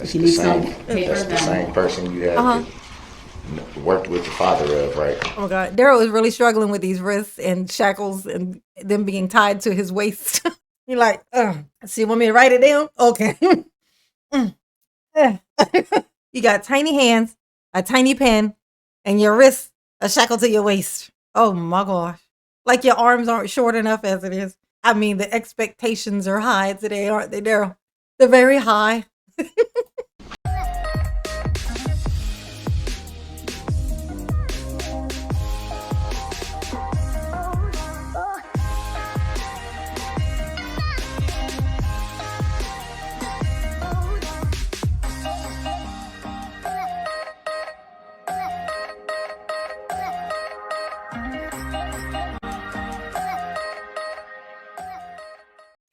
She needs some paper. That's the same person you had worked with the father of, right? Oh God, Daryl is really struggling with these wrists and shackles and them being tied to his waist. You're like, so you want me to write it down? Okay. You got tiny hands, a tiny pen, and your wrists are shackled to your waist. Oh my gosh. Like your arms aren't short enough as it is. I mean, the expectations are high today, aren't they, Daryl? They're very high.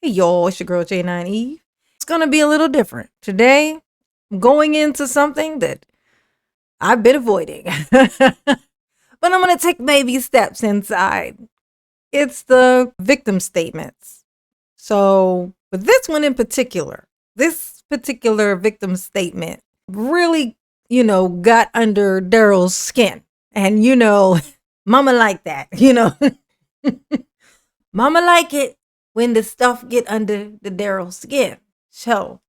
Hey y'all, it's your girl J9 Eve. It's gonna be a little different. Today, I'm going into something that I've been avoiding. But I'm gonna take baby steps inside. It's the victim statements. So with this one in particular, this particular victim statement really, got under Darrell's skin. And mama like that, Mama like it when the stuff get under the Darrell skin. So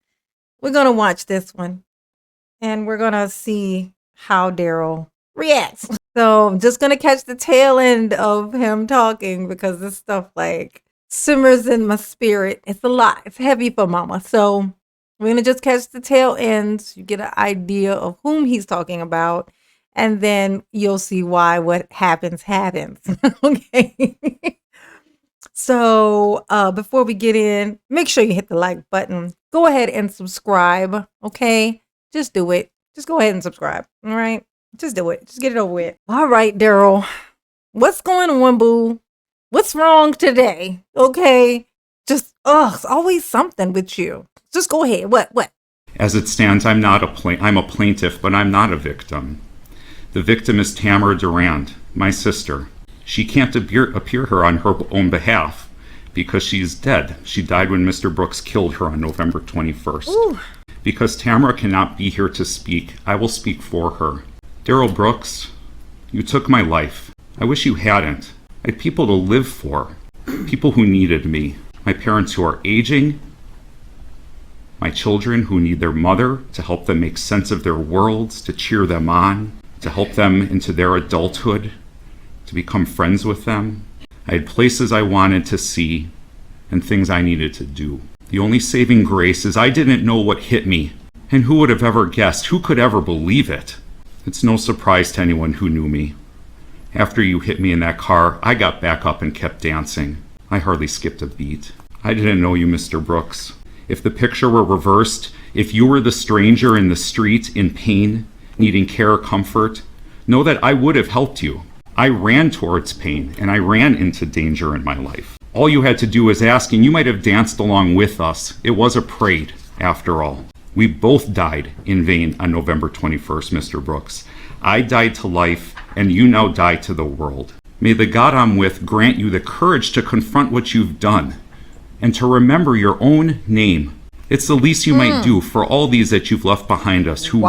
we're going to watch this one and we're going to see how Darrell reacts. So I'm just going to catch the tail end of him talking because this stuff like simmers in my spirit. It's a lot. It's heavy for mama. So we're going to just catch the tail end. So you get an idea of whom he's talking about. And then you'll see why what happens. Okay. So before we get in, make sure you hit the like button. Go ahead and subscribe, okay? Just do it. Just go ahead and subscribe, all right? Just do it. Just get it over with. All right, Darrell. What's going on, boo? What's wrong today, okay? Just, it's always something with you. Just go ahead. What? As it stands, I'm a plaintiff, but I'm not a victim. The victim is Tamara Durand, my sister. She can't appear here on her own behalf because she's dead. She died when Mr. Brooks killed her on November 21st. Ooh. Because Tamara cannot be here to speak, I will speak for her. Darrell Brooks, you took my life. I wish you hadn't. I had people to live for, people who needed me. My parents who are aging, my children who need their mother to help them make sense of their worlds, to cheer them on, to help them into their adulthood, to become friends with them. I had places I wanted to see and things I needed to do. The only saving grace is I didn't know what hit me. And who would have ever guessed? Who could ever believe it? It's no surprise to anyone who knew me. After you hit me in that car, I got back up and kept dancing. I hardly skipped a beat. I didn't know you, Mr. Brooks. If the picture were reversed, if you were the stranger in the street in pain, needing care or comfort, know that I would have helped you. I ran towards pain, and I ran into danger in my life. All you had to do was ask, and you might have danced along with us. It was a parade, after all. We both died in vain on November 21st, Mr. Brooks. I died to life, and you now die to the world. May the God I'm with grant you the courage to confront what you've done, and to remember your own name. It's the least you might do for all these that you've left behind us, who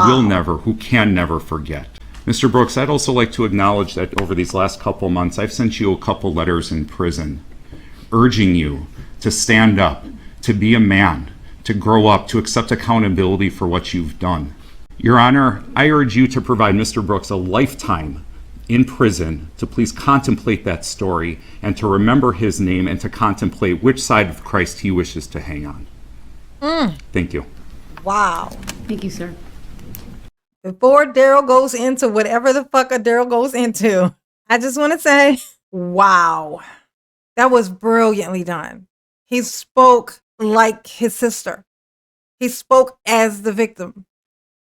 can never forget. Mr. Brooks, I'd also like to acknowledge that over these last couple months, I've sent you a couple letters in prison, urging you to stand up, to be a man, to grow up, to accept accountability for what you've done. Your Honor, I urge you to provide Mr. Brooks a lifetime in prison to please contemplate that story and to remember his name and to contemplate which side of Christ he wishes to hang on. Thank you. Wow. Thank you, sir. Before Darrell goes into whatever the fuck Darrell goes into, I just want to say, wow, that was brilliantly done. He spoke like his sister. He spoke as the victim,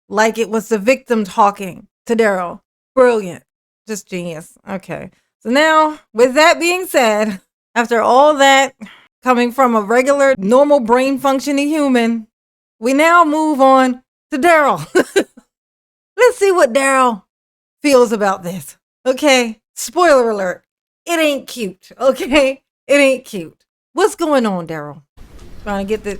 like it was the victim talking to Darrell. Brilliant. Just genius. Okay. So now, with that being said, after all that coming from a regular, normal brain functioning human, we now move on to Darrell. Let's see what Darrell feels about this. Okay. Spoiler alert. It ain't cute. Okay. It ain't cute. What's going on, Darrell? Trying to get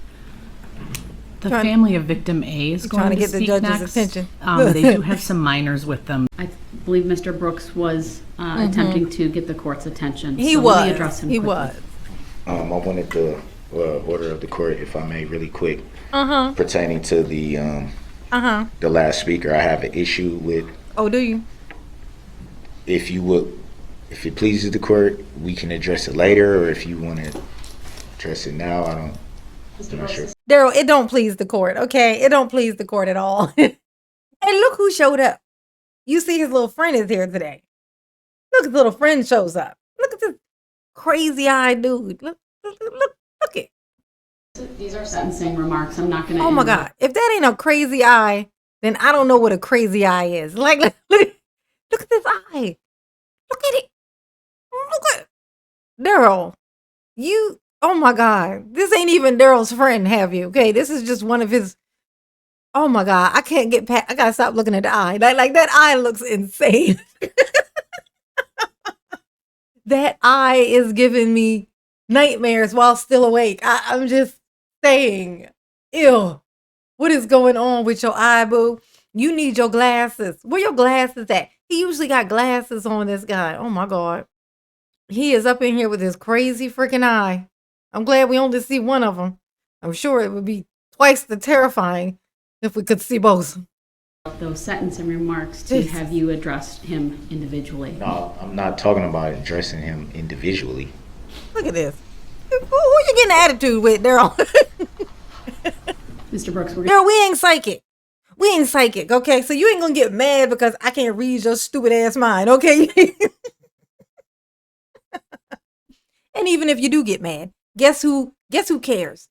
the The Trying- family of victim A is trying going to to get the speak judge's next. attention. They do have some minors with them. I believe Mr. Brooks was attempting to get the court's attention. He so was. Let me address him He quickly. was. I wanted the order of the court, if I may, really quick, Uh-huh. pertaining to the last speaker. I have an issue with, Oh, do you? if it pleases the court, we can address it later, or if you want to address it now, I'm not sure. Daryl, it don't please the court, okay? It don't please the court at all. And look who showed up. You see his little friend is here today. Look, his little friend shows up. Look at this crazy-eyed dude. Look it. These are sentencing remarks. I'm not going to. Oh, my God. If that ain't a crazy eye, then I don't know what a crazy eye is. Like, look at this eye. Look at it. Look at it. Daryl, oh my God. This ain't even Daryl's friend, have you? Okay, this is just one of his. Oh my God. I can't get past. I gotta stop looking at the eye. Like that eye looks insane. That eye is giving me nightmares while still awake. I'm just saying, ew. What is going on with your eye, boo? You need your glasses. Where your glasses at? He usually got glasses on, this guy. Oh my God. He is up in here with his crazy freaking eye. I'm glad we only see one of them. I'm sure it would be twice the terrifying if we could see both. Those sentencing remarks to Jeez. have you addressed him individually. No, I'm not talking about addressing him individually. Look at this. Who you getting an attitude with, Daryl? Mr. Brooks, we're Daryl, we ain't psychic. We ain't psychic, okay? So you ain't gonna get mad because I can't read your stupid ass mind, okay? And even if you do get mad, guess who cares?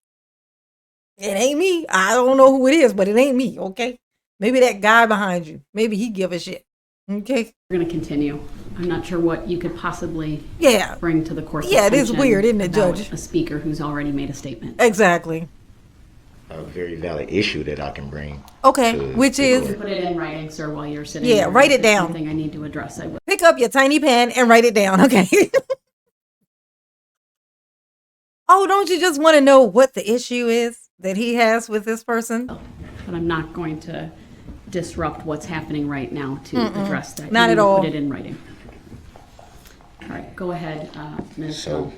It ain't me. I don't know who it is, but it ain't me, okay? Maybe that guy behind you. Maybe he give a shit. Okay? going to continue. I'm not sure what you could possibly Yeah. bring to the court's Yeah, it is attention weird, isn't it, about Judge? a speaker who's already made a statement. Exactly. A very valid issue that I can bring. Okay, to which the is court. Put it in writing, sir, while you're sitting Yeah, there. write it If there's down. Something I need to address, I will. pick up your tiny pen and write it down, okay? Oh, don't you just want to know what the issue is that he has with this person? But I'm not going to disrupt what's happening right now to address that. Not You at need to all. Put it in writing. All right, go ahead, Ms. So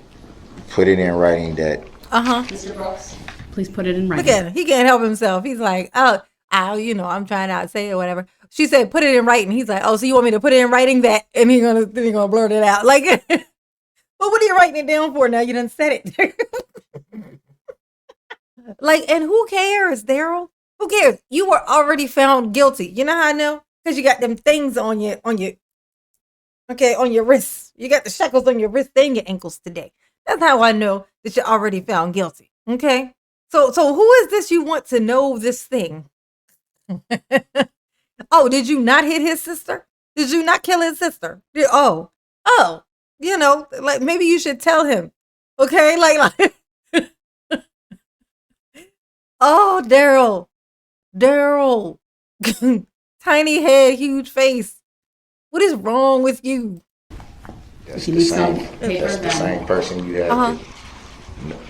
put it in writing that Mr. Brooks, please put it in writing. Look at him. He can't help himself. He's like, I'm trying not to say it or whatever. She said, put it in writing. He's like, oh, so you want me to put it in writing that? And then he gonna blurt it out. Like, well, what are you writing it down for now? You done said it. Like, and who cares, Daryl? Who cares? You were already found guilty. You know how I know? Because you got them things on your wrists. You got the shackles on your wrists and your ankles today. That's how I know that you're already found guilty. Okay? So who is this you want to know this thing? Oh, did you not hit his sister? Did you not kill his sister? Like maybe you should tell him. Okay? Like oh, Daryl. Tiny head, huge face. What is wrong with you? that's You the need some same. paper That's the down. same person you have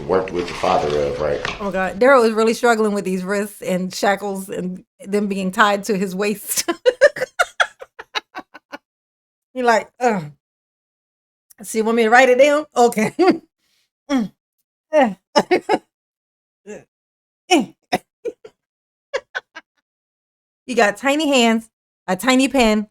worked with the father of, right? Oh God, Daryl is really struggling with these wrists and shackles and them being tied to his waist. You're like, so you want me to write it down? Okay. You got tiny hands, a tiny pen,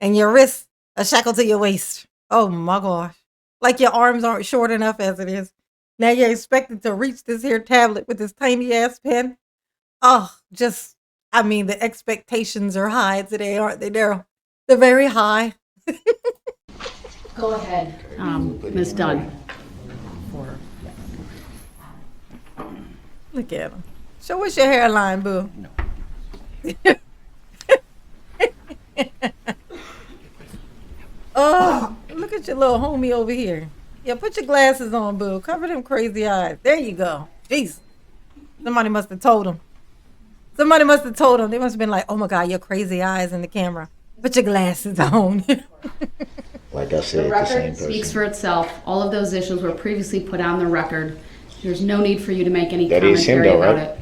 and your wrist a shackle to your waist. Oh my gosh. Like your arms aren't short enough as it is. Now you're expected to reach this here tablet with this tiny ass pen. Oh, the expectations are high today, aren't they, Daryl? They're very high. Go ahead, Ms. Dunn. Look at him. Show us your hairline, boo. Oh, look at your little homie over here. Yeah, put your glasses on, boo. Cover them crazy eyes. There you go. Jeez. Somebody must have told him. They must have been like, oh my God, your crazy eyes in the camera. Put your glasses on. Like I said, The the same record person. speaks for itself. All of those issues were previously put on the record. There's no need for you to make any That is him, commentary though, about right? it.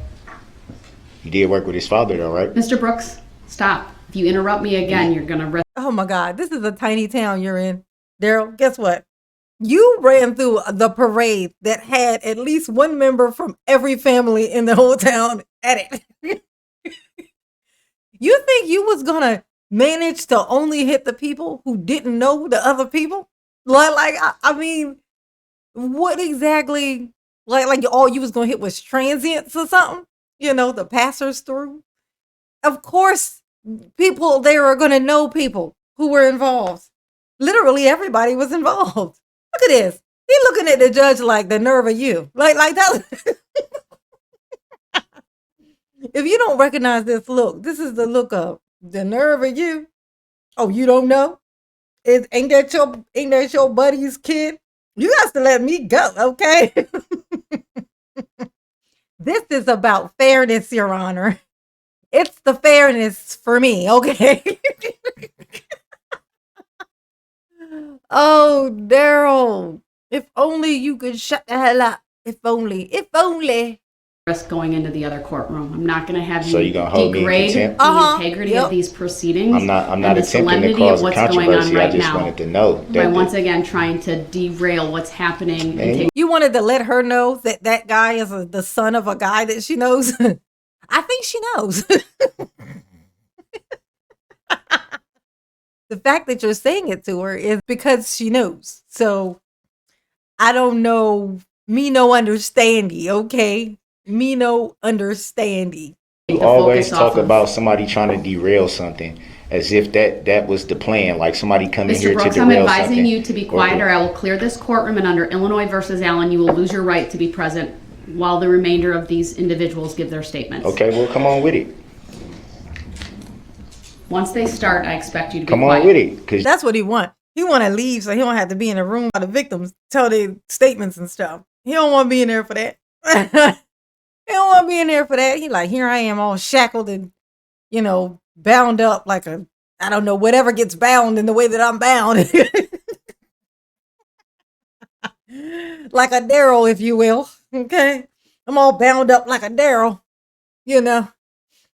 You did work with his father, though, right? Mr. Brooks, stop. If you interrupt me again, you're going to risk. Oh my God, this is a tiny town you're in. Daryl, guess what? You ran through the parade that had at least one member from every family in the whole town at it. You think you was gonna manage to only hit the people who didn't know the other people? I mean, what exactly? Like all you was gonna hit was transients or something? You know, the passers through. Of course, people there are gonna know people who were involved. Literally everybody was involved. Look at this. He looking at the judge like the nerve of you. Like that. If you don't recognize this look, this is the look of the nerve of you. Oh, you don't know? Ain't that your buddy's kid? You got to let me go, okay? This is about fairness, Your Honor. It's the fairness for me, okay? Oh, Daryl. If only you could shut the hell up. If only. Risk going into the other courtroom. I'm not going to have So you you gonna hold me in degrade contempt? the integrity of these proceedings. I'm not and the attempting to solemnity cause of a what's going on controversy. I right just now wanted to know by that once again trying to derail what's happening and take You wanted to let her know that that guy is the son of a guy that she knows? I think she knows. The fact that you're saying it to her is because she knows. So I don't know. Me no understandy, okay? Me no understandy. you the always focus off talk of- about somebody trying to derail something as if that was the plan. Like somebody coming Mr. here Brooks, to I'm derail advising something. you to be quiet or I will clear this courtroom, and under Illinois versus Allen, you will lose your right to be present while the remainder of these individuals give their statements. Okay, well, come on with it. Once they start, I expect you to be Come quiet. on with it, because That's what he want. He want to leave so he don't have to be in a room while the victims tell their statements and stuff. He don't want to be in there for that. He don't want to be in there for that. He like, here I am all shackled and, bound up like I don't know, whatever gets bound in the way that I'm bound. Like a Daryl, if you will. Okay. I'm all bound up like a Daryl,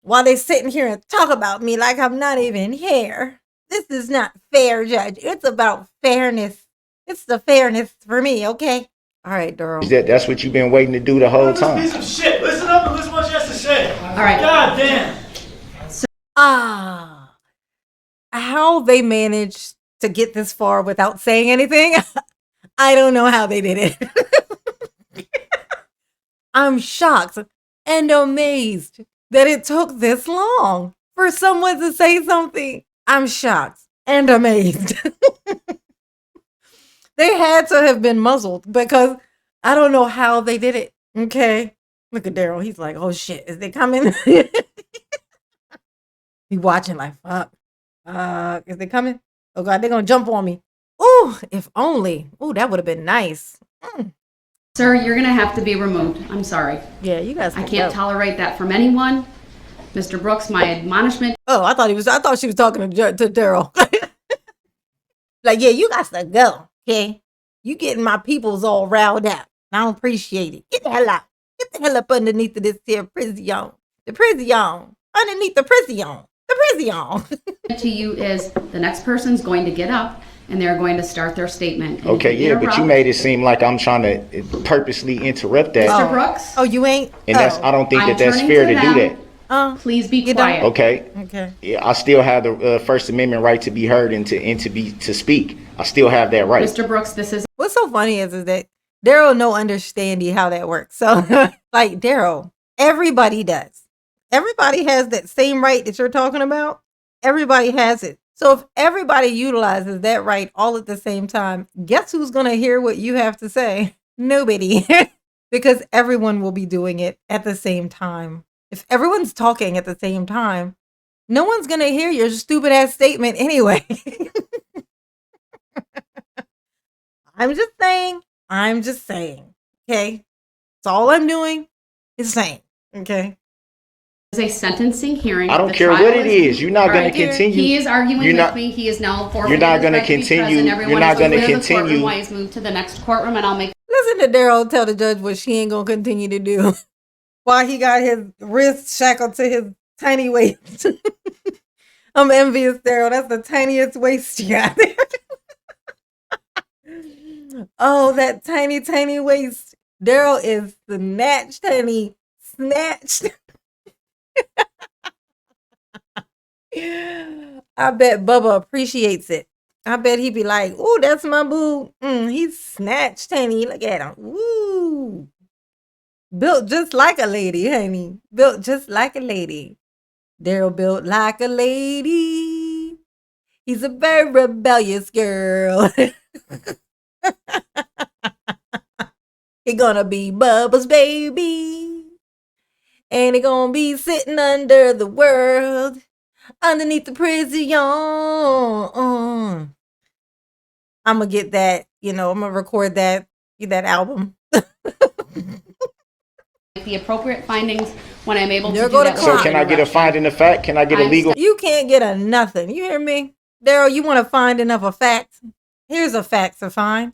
while they sitting here and talk about me like I'm not even here. This is not fair, Judge. It's about fairness. It's the fairness for me, okay? All right, Daryl. that's what you've been waiting to do the whole This time. piece of shit. Listen up and listen to what she has to say. All right. God damn. How they managed to get this far without saying anything, I don't know how they did it. I'm shocked and amazed that it took this long for someone to say something. I'm shocked and amazed. They had to have been muzzled because I don't know how they did it. Okay. Look at Daryl. He's like, oh shit, is they coming? He watching like, fuck. Is they coming? Oh God, they're gonna jump on me. Ooh, if only. Ooh, that would have been nice. Sir, you're going to have to be removed. I'm sorry. Yeah, you guys. I can't tolerate that from anyone. Mr. Brooks, my admonishment Oh, I thought she was talking to Daryl. Like, yeah, you got to go. Okay, you getting my peoples all riled up. I don't appreciate it. Get the hell out. Get the hell up underneath of this here prison. The prison. Underneath the prison. The prison. to you is the next person's going to get up and they're going to start their statement. And if Okay, yeah, but you interrupt- made it seem like I'm trying to purposely interrupt that. Mr. Brooks, Oh, you ain't? And I don't think I'm that's turning fair to to do that. them. Please be You don't- quiet. Okay. Okay. Yeah, I still have the First Amendment right to be heard and to speak. I still have that right. Mr. Brooks, this is What's so funny is that Daryl no understanding how that works. So like Daryl, everybody does. Everybody has that same right that you're talking about. Everybody has it. So if everybody utilizes that right all at the same time, guess who's going to hear what you have to say? Nobody. Because everyone will be doing it at the same time. If everyone's talking at the same time, no one's going to hear your stupid ass statement anyway. I'm just saying. Okay. That's all I'm doing is saying. Okay. a sentencing hearing. I don't The care trial what it is. You're not All going right, to continue. He is arguing You're with not- me. He is now forfeiting You're not his gonna right to be continue- present. you're Everyone not is gonna clear the courtroom continue- while he's moved to the next courtroom, and I'll make Listen to Daryl tell the judge what she ain't gonna continue to do while he got his wrist shackled to his tiny waist. I'm envious, Daryl. That's the tiniest waist you got there. Oh, that tiny, tiny waist. Daryl is snatched, honey. Snatched. I bet Bubba appreciates it. I bet he'd be like, "Ooh, that's my boo. He's snatched, honey. Look at him. Woo. Built just like a lady, honey. Built just like a lady. Daryl built like a lady. He's a very rebellious girl." He gonna be Bubba's baby. And he gonna be sitting under the world. Underneath the prison. I'm gonna get that, I'm gonna record that album. The appropriate findings when I'm able There to do go the that. clock. So can I get a finding of fact? Can I get a legal? You can't get a nothing. You hear me? Daryl, you want to find enough of facts? Here's a fact to find.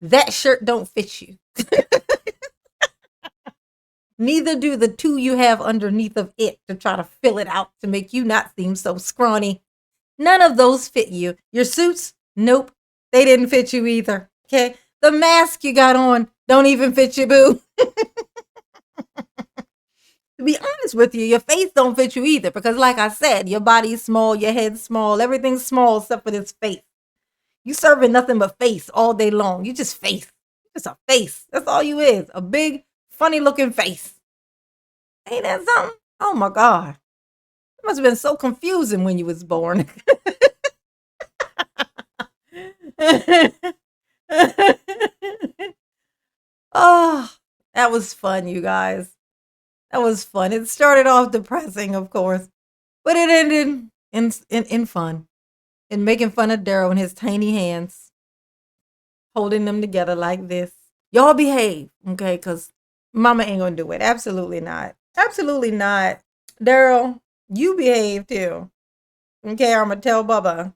That shirt don't fit you. Neither do the two you have underneath of it to try to fill it out to make you not seem so scrawny. None of those fit you. Your suits? Nope. They didn't fit you either. Okay? The mask you got on don't even fit you, boo. To be honest with you, your face don't fit you either because like I said, your body's small, your head's small, everything's small except for this face. You serving nothing but face all day long. You just face. Just a face. That's all you is. A big, funny looking face. Ain't that something? Oh my God. It must have been so confusing when you was born. Oh, that was fun, you guys. That was fun. It started off depressing, of course, but it ended in fun. And making fun of Daryl and his tiny hands, holding them together like this. Y'all behave, okay? Because Mama ain't gonna do it. Absolutely not. Absolutely not. Daryl, you behave too. Okay, I'm gonna tell Bubba.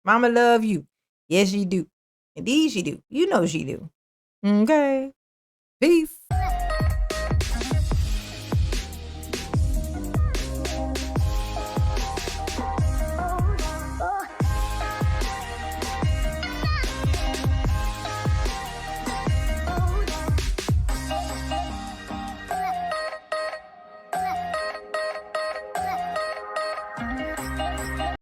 Mama love you. Yes, she do. Indeed, she do. You know she do. Okay. Peace.